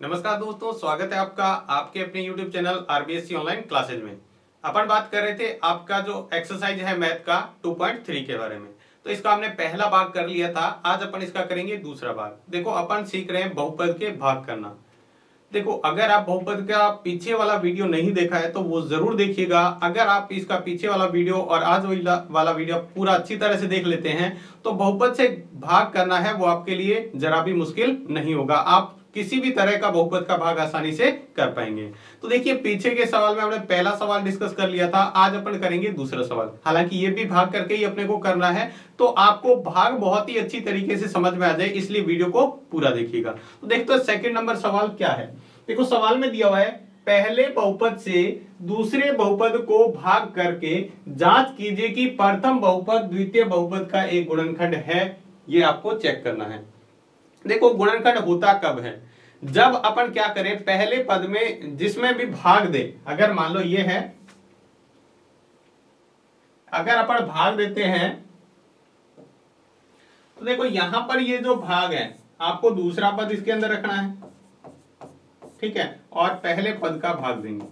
नमस्कार दोस्तों, स्वागत है आपका आपके अपने YouTube channel RBSC online classes में। अपन बात कर रहे थे आपका जो एक्सरसाइज है मैथ का 2.3 के बारे में। तो इसका हमने पहला भाग कर लिया था, आज अपन इसका करेंगे दूसरा भाग। देखो अपन सीख रहे हैं बहुपद के भाग करना। देखो अगर आप बहुपद का पीछे वाला वीडियो नहीं देखा है तो वो जरूर देखिएगा। अगर आप इसका पीछे वाला वीडियो और आज वाला वीडियो पूरा अच्छी तरह से देख लेते हैं तो बहुपद से भाग करना है वो आपके लिए जरा भी मुश्किल नहीं होगा। आप किसी भी तरह का बहुपद का भाग आसानी से कर पाएंगे। तो देखिए पीछे के सवाल में हमने पहला सवाल डिस्कस कर लिया था, आज अपन करेंगे दूसरा सवाल। हालांकि ये भी भाग करके ही अपने को करना है, तो आपको भाग बहुत ही अच्छी तरीके से समझ में आ जाए, इसलिए वीडियो को पूरा देखिएगा। तो देखते हैं सेकंड नंबर सवाल क्या है। देखो सवाल में दिया हुआ है, पहले बहुपद से दूसरे बहुपद को भाग करके जांच कीजिए कि प्रथम बहुपद द्वितीय बहुपद का एक गुणनखंड है। ये आपको चेक करना है। देखो गुणनखंड होता कब है, जब अपन क्या करें, पहले पद में जिसमें भी भाग दे, अगर मान लो ये है, अगर अपन भाग देते हैं तो देखो यहां पर ये जो भाग है आपको दूसरा पद इसके अंदर रखना है, ठीक है, और पहले पद का भाग देंगे,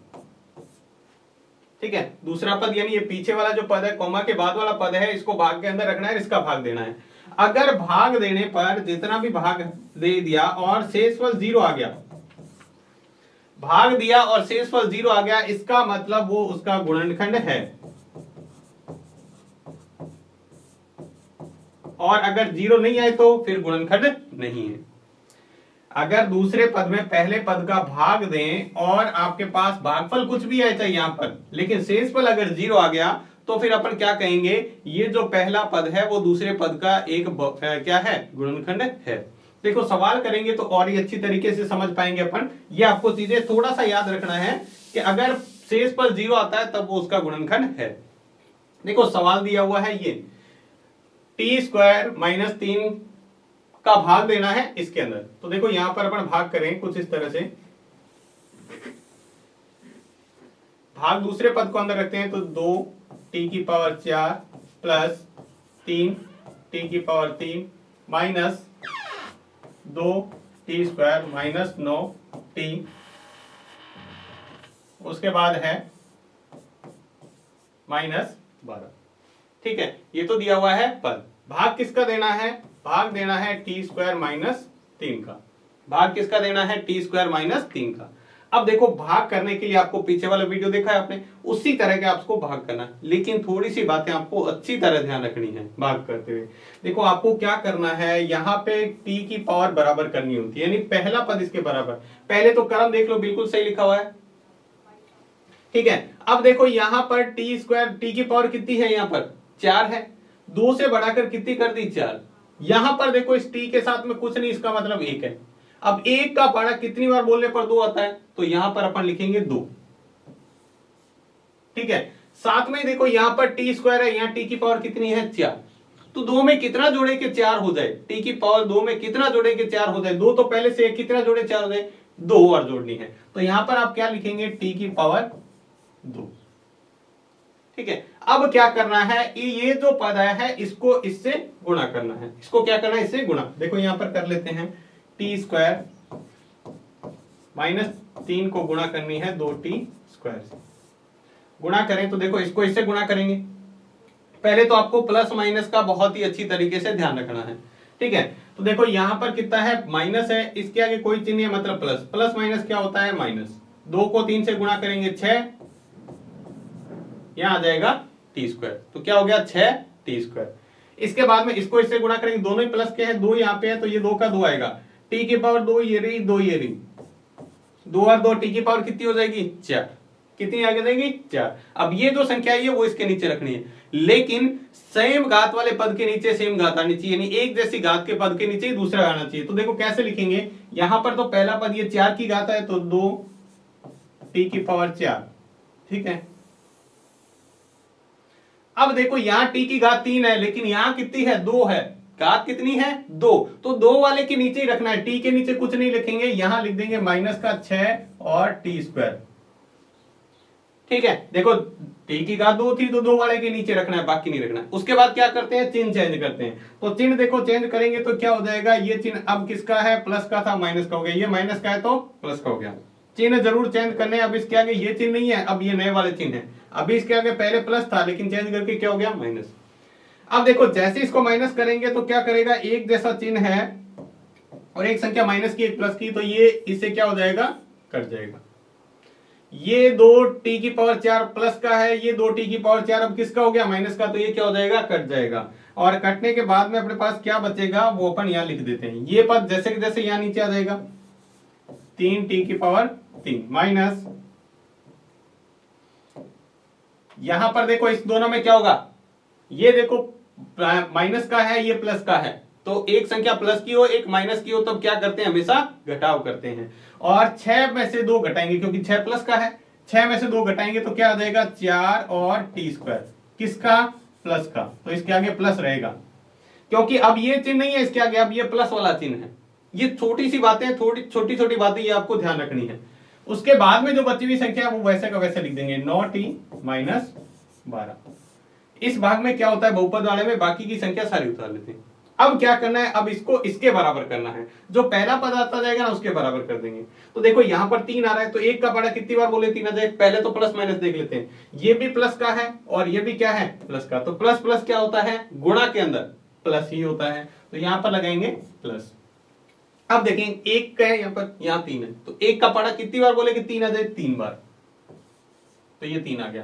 ठीक है। दूसरा पद यानी ये पीछे वाला जो पद है, कॉमा के बाद वाला पद है, इसको भाग के अंदर रखना है, इसका भाग देना है। अगर भाग देने पर जितना भी भाग दे दिया और शेषफल 0 आ गया, भाग दिया और शेषफल 0 आ गया, इसका मतलब वो उसका गुणनखंड है। और अगर 0 नहीं आए तो फिर गुणनखंड नहीं है। अगर दूसरे पद में पहले पद का भाग दें और आपके पास भागफल कुछ भी आया चाहिए यहां पर, लेकिन शेषफल अगर 0 आ गया तो फिर अपन क्या कहेंगे, ये जो पहला पद है वो दूसरे पद का एक क्या है, गुणनखंड है। देखो सवाल करेंगे तो और ही अच्छी तरीके से समझ पाएंगे अपन। ये आपको चीजें थोड़ा सा याद रखना है कि अगर शेषफल 0 आता है तब वो उसका गुणनखंड है। देखो सवाल दिया हुआ है ये t² - 3 का भाग देना है इसके अंदर। तो देखो यहां पर अपन भाग करें कुछ इस तरह से, भाग दूसरे पद को अंदर रखते हैं तो 2t⁴ plus 3t⁴ minus 2t² - 9t, उसके बाद है -12, ठीक है। ये तो दिया हुआ है पद। भाग किसका देना है, भाग देना है t² - 3 का। भाग किसका देना है, t² - 3 का। अब देखो भाग करने के लिए आपको पीछे वाला वीडियो देखा है आपने, उसी तरह के आपको भाग करना है, लेकिन थोड़ी सी बातें आपको अच्छी तरह ध्यान रखनी है भाग करते हुए। देखो आपको क्या करना है, यहाँ पे t की पावर बराबर करनी होती है, यानी पहला पद इसके बराबर। पहले तो क्रम देख लो, बिल्कुल सही लिखा हुआ है, ठीक है। अब देखो यहाँ पर t² की पावर कितनी है, यहाँ पर 4 है, 2 से बढ़ाकर कितनी कर दी, 4। यहां पर देखो इस t के साथ में कुछ नहीं, इसका मतलब 1 है। अब 1 का पारा कितनी बार बोलने पर 2 आता है, तो यहां पर अपन लिखेंगे 2, ठीक है। साथ में देखो यहां पर t² है, यहां t की पावर कितनी है, 4। तो 2 में कितना जोड़े के 4 हो जाए, t की पावर 2 में कितना जोड़े के 4 हो जाए, 2 तो पहले से कितना जोड़े 4 हो जाए, 2 और जोड़नी है। तो यहां पर आप क्या लिखेंगे, t की पावर 2, ठीक है। अब क्या करना है, ये जो पद है इसको इससे गुणा करना है। इसको क्या करना है, इससे गुणा। देखो यहां पर कर लेते हैं, t² - 3 को गुणा करनी है 2t² से। गुणा करें तो देखो इसको इससे गुणा करेंगे। पहले तो आपको प्लस माइनस का बहुत ही अच्छी तरीके से ध्यान रखना है, ठीक है। तो देखो यहां पर कितना है, माइनस है, इसके आगे कोई चिन्ह है मतलब प्लस। प्लस माइनस क्या होता है, माइनस। 2 को 3 से गुणा करेंगे 6, यहां आ जाएगा t², तो क्या हो गया 6t²। इसके बाद में इसको इससे गुणा करेंगे, दोनों ही प्लस के हैं, 2 यहां पे है तो ये 2 का 2 आएगा, t की पावर 2 ये रही, 2 ये रही, 2 और 2 t की पावर कितनी हो जाएगी, 4। कितनी आगे जाएगी, 4। अब ये जो संख्या है वो इसके नीचे रखनी है, लेकिन सेम घात वाले पद के नीचे सेम घात आनी चाहिए, यानी एक जैसी घात के पद के नीचे ही दूसरा आना चाहिए। तो देखो कैसे लिखेंगे, यहां पर तो पहला पद ये 4 की घात है तो 2t⁴, ठीक है। अब देखो यहां t की घात 3 है, लेकिन यहां कितनी है, 2 है, घात कितनी है, 2। तो 2 वाले के नीचे ही रखना है, t के नीचे कुछ नहीं लिखेंगे, यहां लिख देंगे -6 और t², ठीक है, देखो टी की घात 2 थी तो 2 वाले के नीचे रखना है, बाकी नहीं रखना है। उसके बाद क्या करते हैं, चिन्ह चेंज करते हैं। तो चिन्ह देखो चेंज करेंगे तो क्या हो जाएगा, ये चिन्ह अब किसका है, प्लस का था माइनस का हो गया, ये माइनस का है तो प्लस का हो गया। चिन्ह जरूर चेंज करने, अब इसके आगे ये चिन्ह नहीं है, अब ये नए वाले चिन्ह है। अभी इसके आगे पहले प्लस था लेकिन चेंज करके क्या हो गया, माइनस। अब देखो जैसे इसको माइनस करेंगे तो क्या करेगा, एक जैसा चिन्ह है और एक संख्या माइनस की एक प्लस की, तो ये इससे क्या हो जाएगा, कट जाएगा। ये 2t की पावर 4 प्लस का है, ये 2t की पावर 4 अब किसका हो गया, माइनस का, तो ये क्या हो जाएगा, कट जाएगा। और कटने के बाद में अपने पास क्या बचेगा वो अपन यहां लिख देते हैं। ये पद जैसे कि जैसे यहां नीचे आ जाएगा, 3t की पावर 3 माइनस, यहां पर देखो इस दोनों में क्या होगा, ये देखो माइनस का है, ये प्लस का है, तो एक संख्या प्लस की हो एक माइनस की हो तब क्या करते हैं, हमेशा घटाव करते हैं। और 6 में से 2 घटाएंगे क्योंकि 6 प्लस का है, 6 में से 2 घटाएंगे तो क्या आ जाएगा, 4 और टी स्क्वायर, किसका, प्लस का, तो इसके आगे प्लस रहेगा क्योंकि अब ये चिन्ह नहीं है इसके आगे, अब ये प्लस वाला चिन्ह है। ये छोटी सी बातें, थोड़ी छोटी छोटी बातें ये आपको ध्यान रखनी है। उसके बाद में जो बची हुई संख्या है वो वैसे का वैसे लिख देंगे, 9t माइनस 12। इस भाग में क्या होता है, बहुपद वाले में बाकी की संख्या सारी उतार लेते हैं। अब क्या करना है, अब इसको इसके बराबर करना है, जो पहला पद आता जाएगा ना उसके बराबर कर देंगे। तो देखो यहां पर 3 आ रहा है तो 1 का पड़ा कितनी बार बोले 3 आ जाए, पहले तो प्लस माइनस देख लेते हैं। ये भी प्लस का है और ये भी क्या है, प्लस का, तो प्लस प्लस क्या होता है, गुणा के अंदर प्लस ही होता है, तो यहां पर लगाएंगे प्लस। अब देखें 1 का है यहाँ पर, यहाँ 3 है, तो 1 का पड़ा कितनी बार बोले कि 3 आ जाए, 3 बार, तो ये 3 आ गया।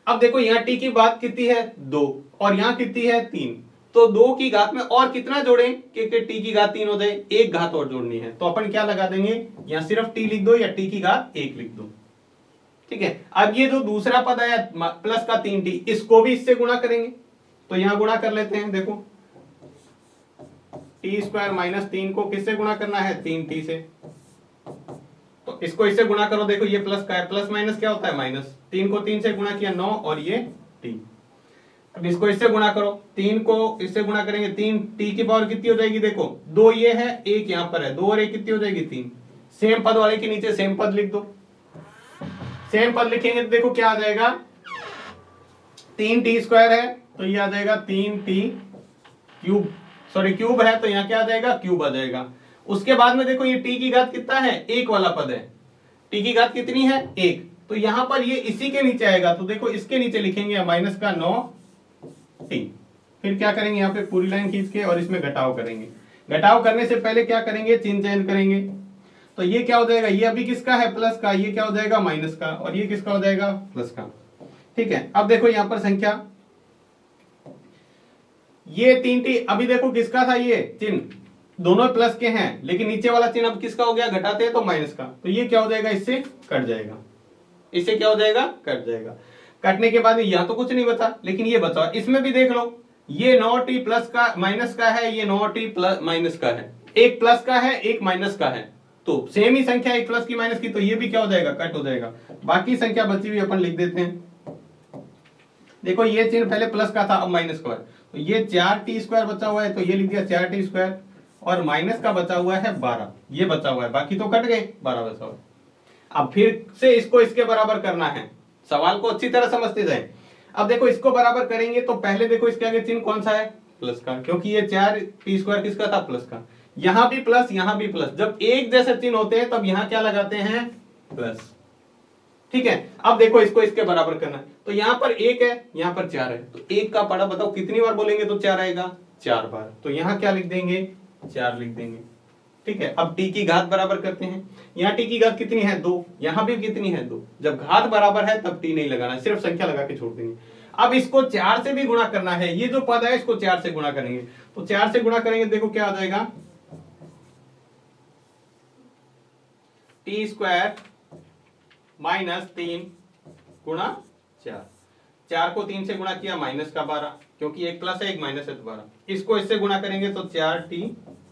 अब देखो यहाँ टी की बात कितनी है, 2, और यहाँ कितनी है, 3, तो 2 की घात में और कितना जोड़ें कि टी की घात 3 हो जाए, एक घात और जोड़नी है, तो अपन क्या लगा देंगे, यहाँ सिर्फ टी लिख दो या टी की घात 1 लिख दो। ठीक है, अब ये जो दूसरा पद आया प्लस का 3t, इसको भी इससे गुणा करेंगे, तो यहां गुणा कर लेते हैं। देखो टी स्क्वायर माइनस 3 को किससे गुणा करना है, 3t से, तो इसको इससे गुणा करो। देखो ये प्लस का है, प्लस माइनस क्या होता है, माइनस, 3 को 3 से गुणा किया 9 और ये t। अब इसको इससे गुणा करो, 3 को इससे गुणा करेंगे, 3t की पावर कितनी हो जाएगी, देखो 2 ये है, 1 यहां पर है, 2 और 1 कितनी हो जाएगी, 3। सेम पद वाले के नीचे सेम पद लिख दो, सेम पद लिखेंगे तो देखो क्या आ जाएगा, 3t स्क्वायर है तो ये आ जाएगा 3t क्यूब, सॉरी क्यूब है तो यहाँ क्या आ जाएगा, क्यूब आ जाएगा। उसके बाद में देखो ये t की घात कितना है, 1 वाला पद है, t की घात कितनी है, 1, तो यहां पर ये इसी के नीचे आएगा, तो देखो इसके नीचे लिखेंगे माइनस का 9t। फिर क्या करेंगे, यहाँ पे पूरी लाइन खींच के और इसमें घटाव करेंगे। घटाव करने से पहले क्या करेंगे, चिन्ह चेंज करेंगे, तो ये क्या हो जाएगा, ये अभी किसका है, प्लस का, ये क्या हो जाएगा, माइनस का, और ये किसका हो जाएगा, प्लस का। ठीक है, अब देखो यहां पर संख्या, ये 3t अभी देखो किसका था, ये चिन्ह दोनों प्लस के हैं लेकिन नीचे वाला चिन्ह अब किसका हो गया, घटाते हैं तो माइनस का, तो ये क्या हो जाएगा, इससे कट जाएगा, इससे क्या हो जाएगा, कट जाएगा। कटने के बाद यहां तो कुछ नहीं बचा लेकिन ये बचा, इसमें भी देख लो, ये 9t प्लस का माइनस का है, ये 9t प्लस माइनस का है, एक प्लस का है एक माइनस का है, तो सेम ही संख्या, एक प्लस की माइनस की, तो ये भी क्या हो जाएगा, कट हो जाएगा। बाकी संख्या बची हुई अपन लिख देते हैं। देखो ये चिन्ह पहले प्लस का था अब माइनस का है, तो ये 4t स्क्वायर बचा हुआ है, तो ये लिख दिया 4t स्क्वायर, और माइनस का बचा हुआ है 12, ये बचा हुआ है, बाकी तो कट गए, 12 बचा हुआ है। अब फिर से इसको इसके बराबर करना है, सवाल को अच्छी तरह समझते जाए। अब देखो इसको बराबर करेंगे तो पहले देखो इसके आगे चिन्ह कौन सा है, प्लस का, क्योंकि ये 4t स्क्वायर किसका था, प्लस का, यहां भी प्लस यहां भी प्लस, जब एक जैसे चिन्ह होते हैं तब यहां क्या लगाते हैं, प्लस। ठीक है, अब देखो इसको इसके बराबर करना है, तो यहां पर 1 है यहां पर 4 है, तो 1 का पड़ा बताओ कितनी बार बोलेंगे तो 4 आएगा, 4 बार, तो यहां क्या लिख देंगे, 4 लिख देंगे। ठीक है, अब t की घात बराबर करते हैं, यहाँ t की घात कितनी है, 2, यहां भी कितनी है, 2, जब घात बराबर है तब t नहीं लगाना, सिर्फ संख्या लगा के छोड़ देंगे। अब इसको 4 से भी गुणा करना है, ये जो पद है इसको 4 से गुणा करेंगे, तो 4 से गुणा करेंगे, देखो क्या आ जाएगा, t स्क्वायर माइनस 3 गुणा 4, 4 को 3 से गुणा किया माइनस का 12, क्योंकि एक प्लस है एक माइनस है, तो 12, इसको इससे गुणा करेंगे तो 4t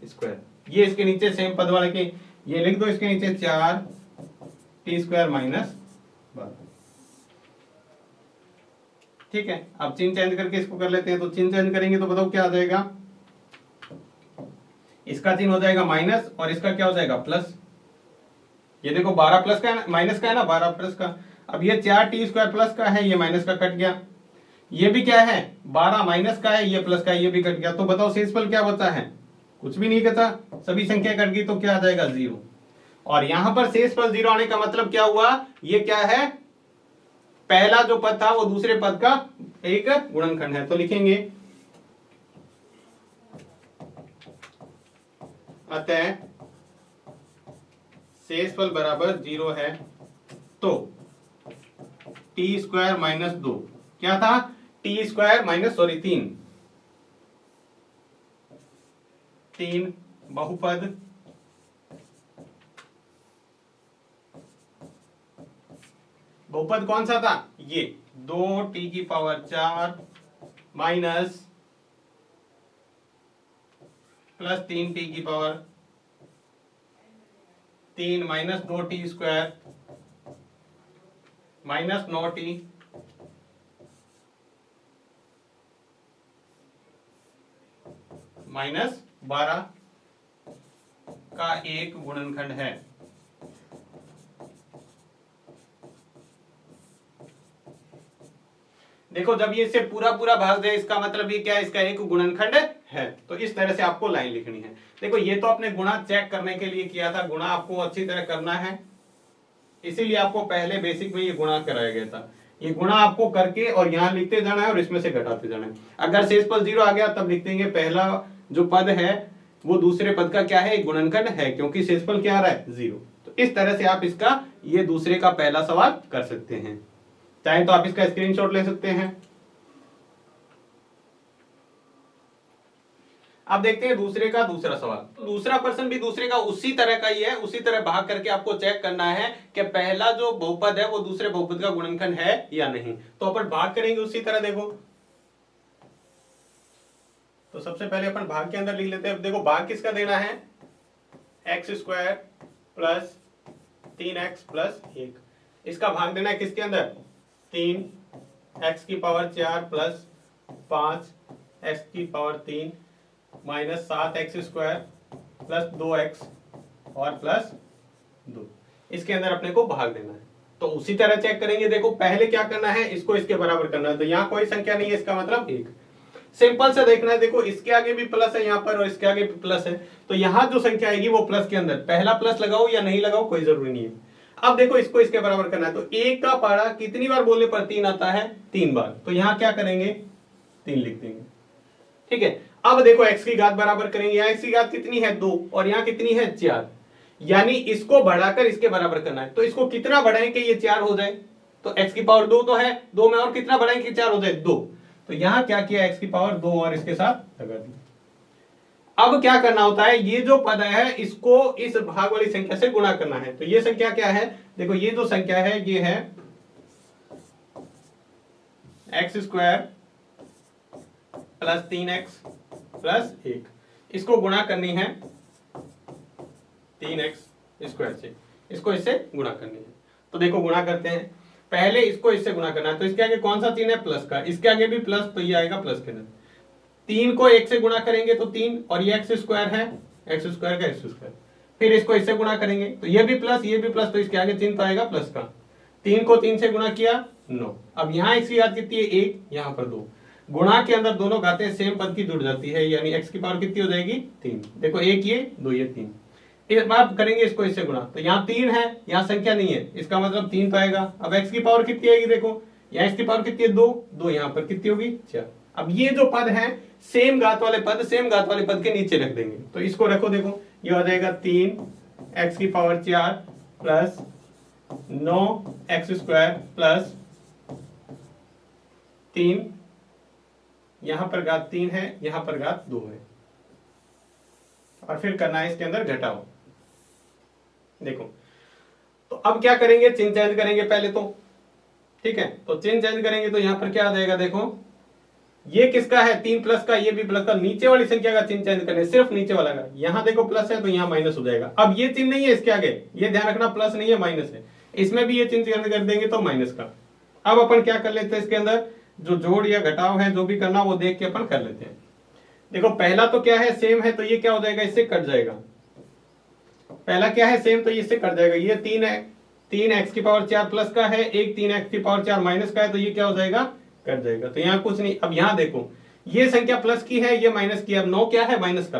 स्क्वायर, ये इसके नीचे सेम पद वाले के ये लिख दो, इसके नीचे 4t स्क्वायर माइनस 12। ठीक है, अब चिन्ह चेंज करके इसको कर लेते हैं, तो चिन्ह चेंज करेंगे तो बताओ क्या आ जाएगा, इसका चिन्ह हो जाएगा माइनस और इसका क्या हो जाएगा, प्लस। ये देखो 12 प्लस का है, माइनस का है ना, 12 प्लस का, अब ये 4t² प्लस का है, ये माइनस का कट गया। ये भी क्या है 12 माइनस का है, ये प्लस का है, ये भी कट गया। तो बताओ शेषफल क्या बचा है? कुछ भी नहीं बचा, सभी संख्या कट गई तो क्या आ जाएगा 0। और यहां पर शेषफल 0 आने का मतलब क्या हुआ? ये क्या है? पहला जो पद था वो दूसरे पद का एक गुणनखंड है। तो लिखेंगे अतः शेषफल बराबर 0 है। तो t² माइनस 2 क्या था? t² माइनस 3 बहुपद बहुपद कौन सा था? ये 2t⁴ minus plus 3t⁴ minus 2t² minus 9t minus 12 का एक गुणनखंड है। देखो जब ये इससे पूरा पूरा भाग दे इसका मतलब ये क्या है? इसका एक गुणनखंड है। तो इस तरह से आपको लाइन लिखनी है। देखो ये तो आपने गुणा चेक करने के लिए किया था, गुणा आपको अच्छी तरह करना है, इसीलिए आपको पहले बेसिक में ये गुणा कराया गया था। ये गुणा आपको करके और यहां लिखते जाना है और इसमें से घटाते जाना है। अगर शेषफल 0 आ गया तब लिख देंगे पहला जो पद है वो दूसरे पद का क्या है? एक गुणनखंड है, क्योंकि शेषफल क्या आ रहा है? 0। तो इस तरह से आप इसका ये दूसरे का पहला सवाल कर सकते हैं। चाहे तो आप इसका स्क्रीनशॉट ले सकते हैं। अब देखते हैं दूसरे का दूसरा सवाल। तो दूसरा प्रश्न भी दूसरे का उसी तरह का ही है, उसी तरह भाग करके आपको चेक करना है कि पहला जो बहुपद है वो दूसरे बहुपद का गुणनखंड है या नहीं। तो अपन भाग करेंगे उसी तरह। देखो तो सबसे पहले अपन भाग के अंदर लिख लेते हैं। देखो भाग किसका देना है? x² plus 3x plus 1। इसका भाग देना है किसके अंदर? 3x⁴ plus 5x⁴ minus 7x² plus 2x और प्लस 2। इसके अंदर अपने को भाग देना है। तो उसी तरह चेक करेंगे। देखो पहले क्या करना है? इसको इसके बराबर करना है। तो यहाँ कोई संख्या नहीं है, इसका मतलब 1। सिंपल से देखना है। देखो इसके आगे भी प्लस है यहाँ पर और इसके आगे भी प्लस है, तो यहाँ जो संख्या आएगी वो प्लस के अंदर। पहला प्लस लगाओ या नहीं लगाओ कोई जरूरी नहीं है। अब देखो इसको इसके बराबर करना है। तो 1 का पारा कितनी बार बोलने पर 3 आता है? 3 बार। तो यहाँ क्या करेंगे? 3 लिख देंगे। ठीक है। अब देखो x की घात बराबर करेंगे। यहाँ x की घात कितनी है? 2 और यहाँ कितनी है? 4। यानी इसको बढ़ाकर इसके बराबर करना है। तो इसको कितना बढ़ाएं कि ये 4 हो जाए? तो x⁴ 2 तो है, 2 में और कितना बढ़ाएं कि 4 हो जाए? 2। तो यहां क्या किया? x⁴ 2 और इसके साथ लगा दिया। अब क्या करना होता है? ये जो पद है इसको इस भाग वाली संख्या से गुणा करना है। तो ये संख्या क्या है? देखो ये जो संख्या है ये है x² प्लस 3x प्लस 1। इसको गुणा करनी है 3x² से, इसको इससे गुणा करनी है। तो देखो गुणा करते हैं। पहले इसको इससे गुणा करना है। तो इसके आगे कौन सा चिन्ह है? प्लस का। इसके आगे भी प्लस, तो ये आएगा प्लस के अंदर। 3 को 1 से गुणा करेंगे तो 3, और ये x² है, x² का x²। फिर इसको इससे गुणा करेंगे तो ये भी प्लस, ये भी प्लस, तो इसके आगे चिन्ह तो आएगा प्लस का। 3 को 3 से गुणा किया 9। अब यहाँ x की घात कितनी है? 1, यहाँ पर 2। गुणा के अंदर दोनों घातें सेम पद की जुड़ जाती है, यानी x की पावर कितनी हो जाएगी? 3। देखो 1 ये, 2 ये, 3। इस बार करेंगे इसको इससे गुणा। तो यहाँ 3 है, यहाँ संख्या नहीं है, इसका मतलब 3 तो आएगा। अब x की पावर कितनी आएगी? देखो यहाँ x की पावर कितनी है? 2, 2 यहाँ पर कितनी होगी? 4। अब ये जो पद है सेम घात वाले पद सेम घात वाले पद के नीचे रख देंगे। तो इसको रखो। देखो ये हो जाएगा 3x⁴ प्लस 9x² प्लस 3, यहां पर घात 3 है, यहां पर घात 2 है, और फिर करना है इसके अंदर घटाओ। देखो तो अब क्या करेंगे? चिन्ह चेंज करेंगे पहले तो। ठीक है, तो चिन्ह चेंज करेंगे तो यहां पर क्या आ जाएगा? देखो ये किसका है? 3 प्लस का, ये भी प्लस का। नीचे वाली संख्या का चिन्ह चेंज करने, सिर्फ नीचे वाला का। यहां देखो प्लस है तो यहां माइनस हो जाएगा। अब ये चिन्ह नहीं है इसके आगे, ये ध्यान रखना, प्लस नहीं है माइनस है। इसमें भी ये चिन्ह चेंज कर देंगे तो माइनस का। अब अपन क्या कर लेते हैं? इसके अंदर जो जोड़ या घटाव है जो भी करना वो देख के अपन कर लेते हैं। देखो पहला तो क्या है? सेम है, तो ये क्या हो जाएगा? इससे कट जाएगा। पहला क्या है? सेम, तो ये इससे कट जाएगा। ये 3 है, 3x⁴ प्लस का है, एक 3x⁴ माइनस का है, तो ये क्या हो जाएगा, कट जाएगा। तो यहाँ कुछ नहीं। अब यहाँ देखो, ये संख्या प्लस की है, ये माइनस की है। अब 9 क्या है, माइनस का।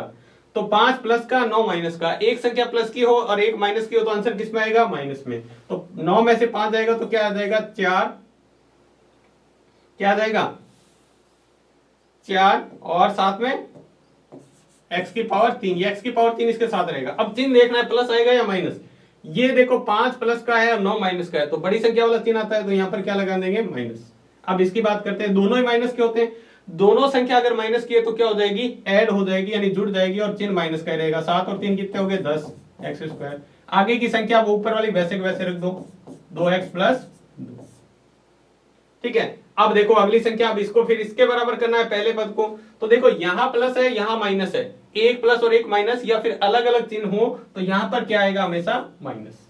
तो 5 प्लस का, 9 माइनस का। एक संख्या प्लस की हो और एक माइनस की हो तो आंसर किस में आएगा, माइनस में। तो 9 में से 5 जाएगा तो क्या आ जाएगा, 4। क्या आ जाएगा, 4, और साथ में x⁴, ये x⁴ इसके साथ रहेगा। अब चिन्ह देखना है, प्लस आएगा या माइनस। ये देखो 5 प्लस का है और 9 माइनस का है, तो बड़ी संख्या वाला चिन्ह आता है, तो यहां पर क्या लगा देंगे, माइनस। अब इसकी बात करते हैं, दोनों ही माइनस के होते हैं। दोनों संख्या अगर माइनस की है तो क्या हो जाएगी, ऐड हो जाएगी, यानी जुड़ जाएगी, और चिन्ह माइनस का रहेगा। 7 और 3 कितने हो गए, 10x²। आगे की संख्या वो ऊपर वाली वैसे के वैसे रख दो, 2x + 2। ठीक है। अब देखो अगली संख्या, अब इसको फिर इसके बराबर करना है पहले पद को। तो देखो यहां प्लस है, यहां माइनस है, एक प्लस और एक माइनस, या फिर अलग अलग चिन्ह हो तो यहां पर क्या आएगा, हमेशा माइनस।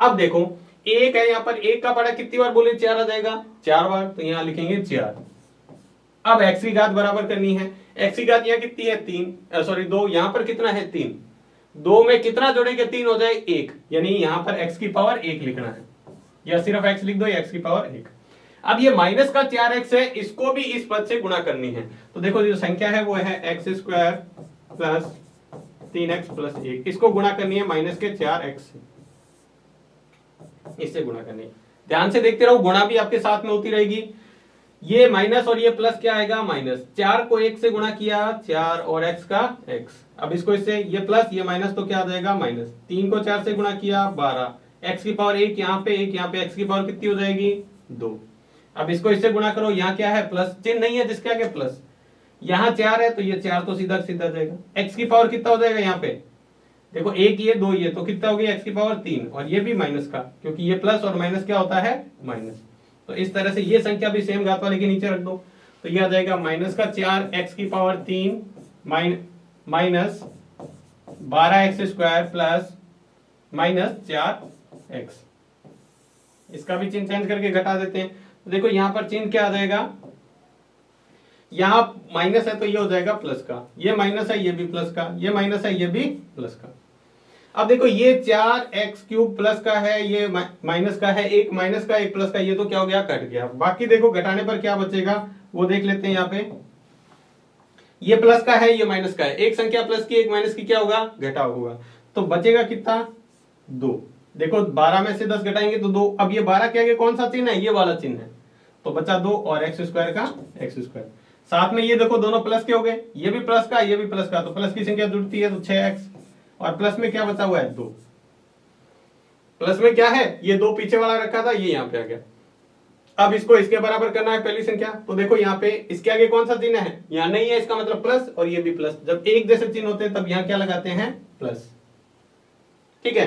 अब देखो एक है, यहां पर एक का पड़ा कितनी बार बोले, 4 आ जाएगा, 4 बार, तो यहां लिखेंगे 4। अब x की घात बराबर करनी है। x की घात यहाँ कितनी है, 3, सॉरी 2, यहां पर कितना है, 3। 2 में कितना जोड़ेंगे, 3 हो जाए 1, यानी यहां पर x⁴ 1 लिखना है, या सिर्फ x लिख दो, या x⁴ 1। अब ये माइनस का 4x है, इसको भी इस पद से गुणा करनी है। तो देखो जो संख्या है वो है x² + 3x + 1, इसको गुणा करनी है माइनस के 4x से, इससे गुणा करनी है। ध्यान से देखते रहो, गुणा भी आपके साथ में होती रहेगी। ये माइनस और ये प्लस क्या आएगा, माइनस। 4 को 1 से गुणा किया, 4, और x का x। अब इसको इससे, ये प्लस ये माइनस, तो क्या आ जाएगा, माइनस। 3 को 4 से गुणा किया, 12, x⁴ 1 यहाँ पे, 1 यहाँ पे, x⁴ कितनी हो जाएगी, 2। अब इसको इससे गुणा करो, यहाँ क्या है, प्लस, चिन्ह नहीं है जिसके आगे प्लस। यहाँ 4 है तो ये 4 तो सीधा सीधा जाएगा। x⁴ कितना हो जाएगा, यहाँ पे देखो 1 ये 2 ये, तो कितना हो गया, x⁴ 3, और ये भी माइनस का, क्योंकि ये प्लस और माइनस क्या होता है, माइनस। तो इस तरह से ये संख्या भी सेम घात वाले के नीचे रख दो, तो ये आ जाएगा माइनस का 4x⁴ minus 12x² plus minus 4x। इसका भी चिन्ह चेंज करके घटा देते हैं। तो देखो यहां पर चिन्ह क्या आ जाएगा, यहां माइनस है तो ये हो जाएगा प्लस का, ये माइनस है ये भी प्लस का, ये माइनस है ये भी प्लस का। अब देखो ये 4x³ प्लस का है, ये माइनस का है, एक माइनस का एक प्लस का, ये तो क्या हो गया, कट गया। बाकी देखो घटाने पर क्या बचेगा वो देख लेते हैं। यहाँ पे ये प्लस का है, ये माइनस का है, एक संख्या प्लस की एक माइनस की क्या होगा, घटाव होगा। तो बचेगा कितना, 2। देखो 12 में से 10 घटाएंगे तो 2। अब ये 12 के आगे कौन सा चिन्ह है, ये वाला चिन्ह है, तो बचा 2, और x² का x²। साथ में ये देखो दोनों प्लस के हो गए, ये भी प्लस का ये भी प्लस का, तो प्लस की संख्या जुड़ती है तो 6x, और प्लस में क्या बचा हुआ है, 2। प्लस में क्या है, ये 2 पीछे वाला रखा था, ये यहाँ पे आ गया। अब इसको इसके बराबर करना है पहली संख्या, तो देखो यहाँ पे इसके आगे कौन सा चिन्ह है, यहाँ नहीं है, इसका मतलब प्लस, और ये भी प्लस। जब एक जैसे चिन्ह होते हैं तब यहाँ क्या लगाते हैं, प्लस। ठीक है,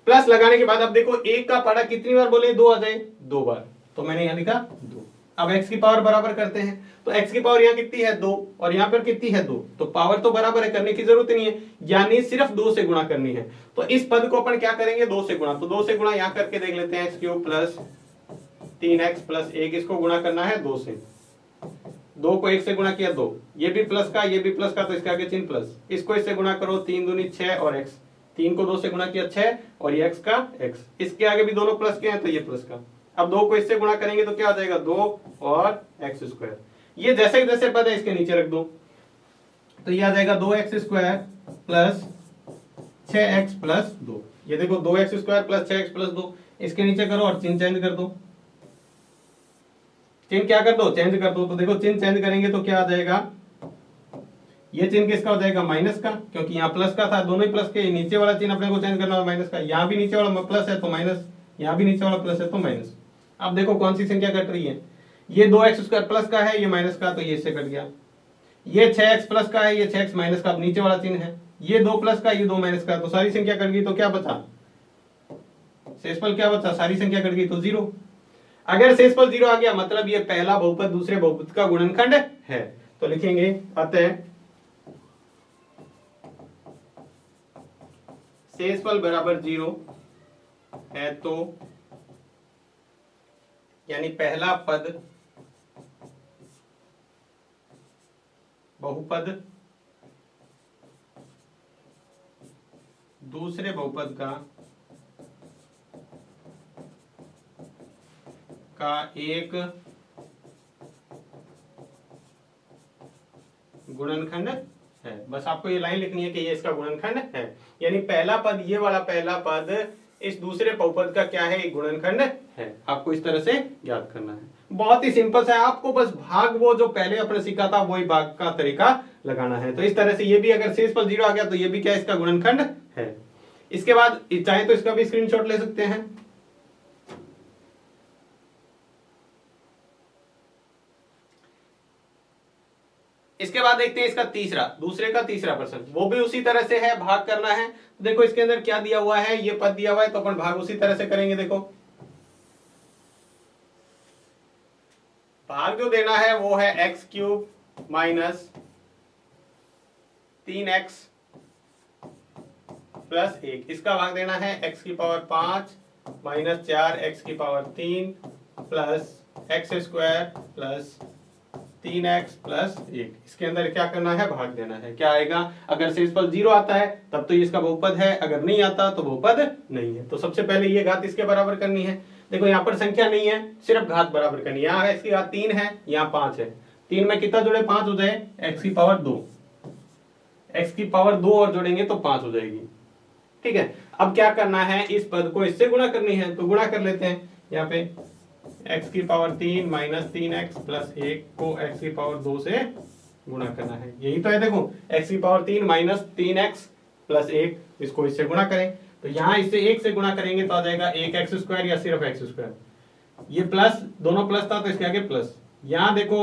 प्लस लगाने के बाद अब देखो एक का पड़ा कितनी बार बोले, 2 आ जाए, 2 बार, तो मैंने यहाँ लिखा 2। अब x की पावर बराबर करते हैं, तो x की पावर यहाँ कितनी है, 2, और यहाँ पर कितनी है, 2, तो पावर तो बराबर है, करने की जरूरत नहीं है, यानी सिर्फ 2 से गुणा करनी है। तो इस पद को अपन क्या करेंगे, 2 से गुणा। तो 2 से गुणा यहाँ करके देख लेते हैं, x³ + 3x + 1, इसको गुणा करना है 2 से। 2 को 1 से गुणा किया 2, ये भी प्लस का ये भी प्लस का, तो इसके आगे चिन्ह प्लस। इसको इससे गुणा करो, 3 दूनी 6 और x, 3 को 2 से गुणा किया 6, और ये x का x, इसके आगे भी दोनों प्लस के हैं तो ये प्लस का। अब 2 को इससे गुणा करेंगे तो क्या आ जाएगा, 2 और x²। ये जैसे जैसे पद है इसके नीचे रख दो, तो ये आ जाएगा 2x² + 6x + 2। ये देखो 2x² + 6x + 2, इसके नीचे करो और चिन्ह चेंज कर दो। चिन्ह क्या कर दो, चेंज कर दो। तो देखो चिन्ह चेंज करेंगे तो क्या आ जाएगा, ये चिन्ह किसका हो जाएगा, माइनस का, क्योंकि यहाँ प्लस का था, दोनों ही प्लस के। नीचे वाला चिन्ह अपने को चेंज करना है माइनस का, यहाँ भी नीचे वाला प्लस है तो माइनस, यहाँ भी नीचे वाला प्लस है तो माइनस। अब देखो कौन सी संख्या कट रही है, ये 2x² प्लस का है, ये माइनस का, तो ये इससे कट गया। ये 6x प्लस का है, ये 6x माइनस का, अब नीचे वाला चिन्ह है। ये 2 प्लस का, ये 2 माइनस का, तो सारी संख्या कट गई, तो क्या बचा, शेषफल क्या बचा, सारी संख्या कट गई तो 0। अगर शेषफल 0 आ गया मतलब ये पहला बहुपद दूसरे बहुपद का गुणनखंड है, तो लिखेंगे अतः शेषफल बराबर 0 है, तो यानी पहला पद बहुपद दूसरे बहुपद का का एक गुणनखंड है। बस आपको ये लाइन लिखनी है कि ये इसका गुणनखंड है, यानी पहला पद, ये वाला पहला पद इस दूसरे बहुपद का क्या है, एक गुणनखंड है। आपको इस तरह से ज्ञात करना है। बहुत ही सिंपल सा है, आपको बस भाग वो जो पहले अपने सीखा था वही भाग का तरीका लगाना है। तो इस तरह से ये भी अगर शेषफल 0 आ गया तो ये भी क्या इसका गुणनखंड है। इसके बाद चाहे तो इसका भी स्क्रीनशॉट ले सकते हैं। इसके बाद देखते हैं इसका तीसरा, दूसरे का तीसरा प्रश्न, वो भी उसी तरह से है, भाग करना है। तो देखो इसके अंदर क्या दिया हुआ है, ये पद दिया हुआ है, तो अपन भाग उसी तरह से करेंगे। देखो भाग जो देना है वो है x cube minus 3x plus 1, इसका भाग देना है x की पावर 5 माइनस 4x की power 3 plus x square plus 3x plus 1। इसके अंदर क्या करना है, भाग देना है। क्या आएगा, अगर शेषफल 0 आता है तब तो ये इसका बहुपद है, अगर नहीं आता तो बहुपद नहीं है। तो सबसे पहले ये घात इसके बराबर करनी है। देखो यहाँ पर संख्या नहीं है, सिर्फ घात बराबर करनी है। यहाँ इसकी घात 3 है, यहाँ 5 है। 3 में कितना जुड़े, 5 हो जाए, x की पावर 2, x की पावर 2 और जोड़ेंगे तो 5 हो जाएगी। ठीक है, अब क्या करना है, इस पद को इससे गुणा करनी है, तो गुणा कर लेते हैं। यहाँ पे x की पावर 3 माइनस 3x प्लस 1 को x की पावर 2 से गुणा करना है। यही तो है, देखो x की पावर 3 माइनस 3x प्लस 1, इसको इससे गुणा करें तो यहाँ इससे 1 से गुणा करेंगे तो आ जाएगा 1x स्क्वायर या सिर्फ x स्क्वायर। ये प्लस, दोनों प्लस था तो इसके आगे प्लस। यहाँ देखो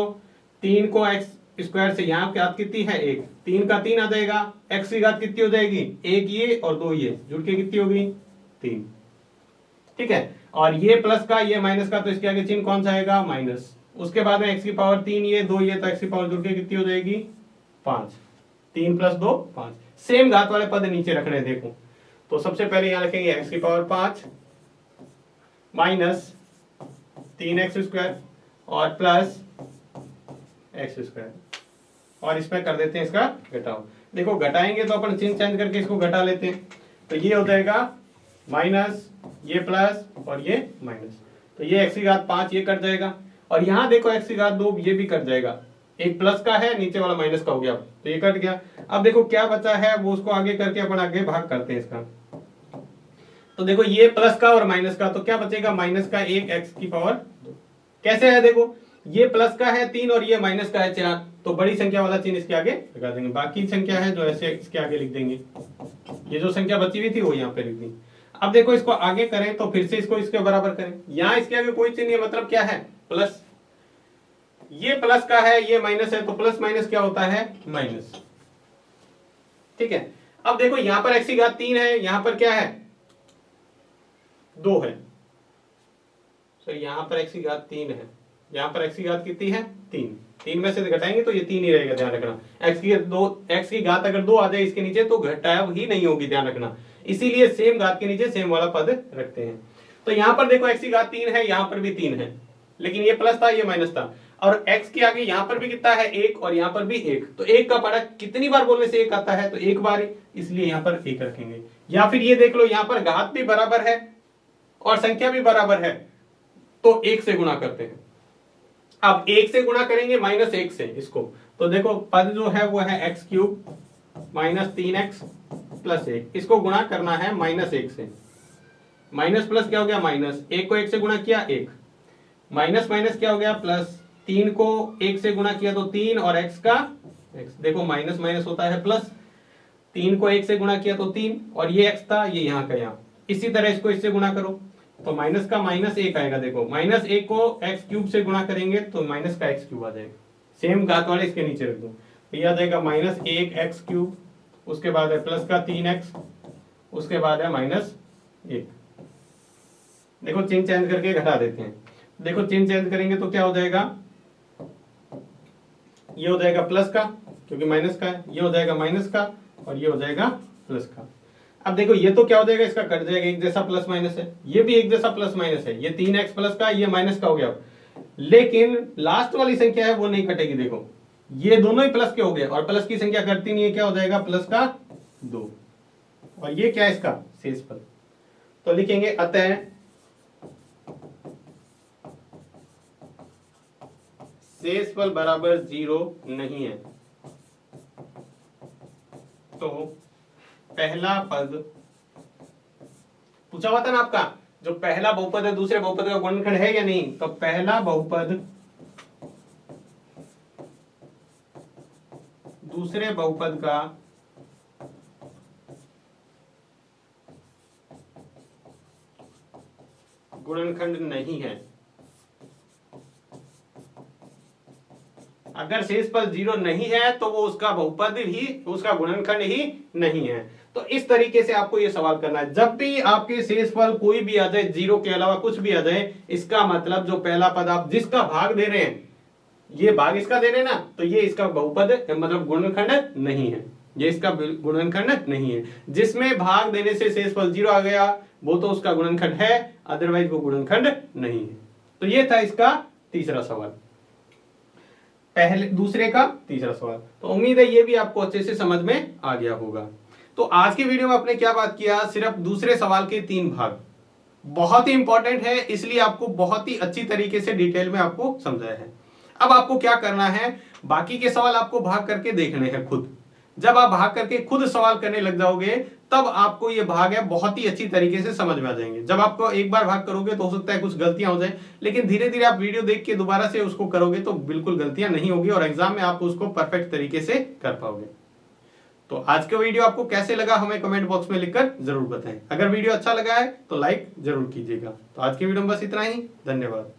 3 को x स्क्वायर से यहाँ घात कितनी है, 1, 3 का 3 आ जाएगा, x की घात कितनी हो जाएगी, 1 ये और 2 ये, जुड़ के कितनी होगी, 3। ठीक है, और ये प्लस का ये माइनस का, तो इसके आगे चिन्ह कौन सा आएगा, माइनस। उसके बाद में x की पावर 3 ये 2 ये, तो x की पावर जुड़ के कितनी हो जाएगी, 5। 3 प्लस 2 5। सेम घात वाले पद नीचे रखने, देखो तो सबसे पहले यहाँ लिखेंगे x की पावर 5 माइनस 3x स्क्वायर और प्लस x स्क्वायर, और इसमें कर देते हैं इसका घटाव। देखो घटाएंगे तो अपन चिन्ह चेंज करके इसको घटा लेते हैं, तो ये हो जाएगा माइनस, ये प्लस और ये माइनस, तो ये x की घात 5 ये कट जाएगा, और यहाँ देखो x की घात 2 ये भी कट जाएगा। एक प्लस का है, नीचे वाला माइनस का हो गया, तो ये कट गया। अब देखो क्या बचा है, वो उसको आगे करके अपन आगे भाग करते हैं इसका। तो देखो ये प्लस का और माइनस का, तो क्या बचेगा, माइनस का 1 x की पावर 2। कैसे है, देखो ये प्लस का है 3 और ये माइनस का है 4, तो बड़ी संख्या वाला चिन्ह इसके आगे लगा देंगे। बाकी संख्या है जो ऐसे इसके आगे लिख देंगे, ये जो संख्या बची हुई थी वो यहाँ पे लिख दी। अब देखो इसको आगे करें तो फिर से इसको इसके बराबर करें। यहाँ इसके आगे कोई चिन्ह, मतलब क्या है, प्लस। ये प्लस का है, ये माइनस है, तो प्लस माइनस क्या होता है, माइनस। ठीक है, अब देखो यहाँ पर x की घात 3 है, यहाँ पर क्या है, 2 है, तो यहाँ पर x की घात 3 है, यहाँ पर x की घात कितनी है, 3। 3 में से घटाएंगे तो ये 3 ही रहेगा, ध्यान रखना। x की घात अगर 2 आ जाए इसके नीचे तो घटाव ही नहीं होगी, ध्यान रखना। इसीलिए सेम घात के नीचे सेम वाला पद रखते हैं। तो यहाँ पर देखो x की घात 3 है, यहाँ पर भी 3 है, लेकिन ये प्लस था ये माइनस था, और x के आगे यहाँ पर भी कितना है, 1, और यहाँ पर भी 1, तो 1 का पड़ा कितनी बार बोलने से 1 आता है, तो 1 बार, इसलिए यहाँ पर 1 रखेंगे। या फिर ये देख लो, यहाँ पर घात भी बराबर है और संख्या भी बराबर है, तो 1 से गुणा करते हैं। अब 1 से गुणा करेंगे माइनस 1 से इसको, तो देखो पद जो है वो है x cube minus 3x plus 1, इसको गुणा करना है माइनस 1 से। माइनस प्लस क्या हो गया, माइनस, 1 को 1 से गुणा किया 1, माइनस माइनस क्या हो गया, प्लस। 3 को 1 से गुणा किया तो 3 और x का x, देखो माइनस माइनस होता है प्लस। 3 को 1 से गुणा किया तो 3, और ये x था, ये यहाँ का यहाँ। इसी तरह इसको इससे गुणा करो तो माइनस का माइनस 1 आएगा। देखो माइनस 1 को x क्यूब से गुणा करेंगे तो माइनस का x क्यूब आ जाएगा। सेम घात वाले इसके नीचे रख दो, तो ये आ जाएगा माइनस 1 x क्यूब, उसके बाद है प्लस का 3x, उसके बाद है माइनस 1। देखो चिन्ह चेंज करके घटा देते हैं। देखो चिन्ह चेंज करेंगे तो क्या हो जाएगा, ये हो जाएगा प्लस का क्योंकि माइनस का है, ये हो जाएगा माइनस का, और ये हो जाएगा प्लस का। अब देखो ये तो क्या हो जाएगा, इसका कट जाएगा, एक जैसा प्लस माइनस है, ये भी एक जैसा प्लस माइनस है, ये 3x प्लस का, ये माइनस का हो गया। लेकिन लास्ट वाली संख्या है वो नहीं कटेगी, देखो ये दोनों ही प्लस के हो गए, और प्लस की संख्या कटती नहीं है, क्या हो जाएगा, प्लस का 2, और ये क्या है इसका शेषफल। तो लिखेंगे अतः शेषफल बराबर 0 नहीं है तो पहला पद पूछा हुआ था ना आपका, जो पहला बहुपद है दूसरे बहुपद का गुणनखंड है या नहीं, तो पहला बहुपद दूसरे बहुपद का गुणनखंड नहीं है। अगर शेषफल 0 नहीं है तो वो उसका बहुपद ही, उसका गुणनखंड ही नहीं है। तो इस तरीके से आपको ये सवाल करना है। जब भी आपके शेषफल कोई भी आ जाए, 0 के अलावा कुछ भी आ जाए, इसका मतलब जो पहला पद आप जिसका भाग दे रहे हैं, ये भाग इसका दे रहे हैं ना, तो ये इसका बहुपद मतलब गुणनखंड नहीं है, ये इसका गुणनखंड नहीं है। जिसमें भाग देने से शेषफल 0 आ गया वो तो उसका गुणनखंड है, अदरवाइज वो गुणनखंड नहीं है। तो ये था इसका तीसरा सवाल, पहले दूसरे का तीसरा सवाल। तो उम्मीद है ये भी आपको अच्छे से समझ में आ गया होगा। तो आज के वीडियो में आपने क्या बात किया, सिर्फ दूसरे सवाल के 3 भाग, बहुत ही इंपॉर्टेंट है इसलिए आपको बहुत ही अच्छी तरीके से डिटेल में आपको समझाया है। अब आपको क्या करना है, बाकी के सवाल आपको भाग करके देखने हैं खुद। जब आप भाग करके खुद सवाल करने लग जाओगे तब आपको ये भाग है बहुत ही अच्छी तरीके से समझ में आ जाएंगे। जब आपको एक बार भाग करोगे तो हो सकता है कुछ गलतियां हो जाए, लेकिन धीरे धीरे आप वीडियो देख के दोबारा से उसको करोगे तो बिल्कुल गलतियां नहीं होगी और एग्जाम में आप उसको परफेक्ट तरीके से कर पाओगे। तो आज का वीडियो आपको कैसे लगा हमें कमेंट बॉक्स में लिखकर जरूर बताएं। अगर वीडियो अच्छा लगा है तो लाइक जरूर कीजिएगा। तो आज की वीडियो में बस इतना ही, धन्यवाद।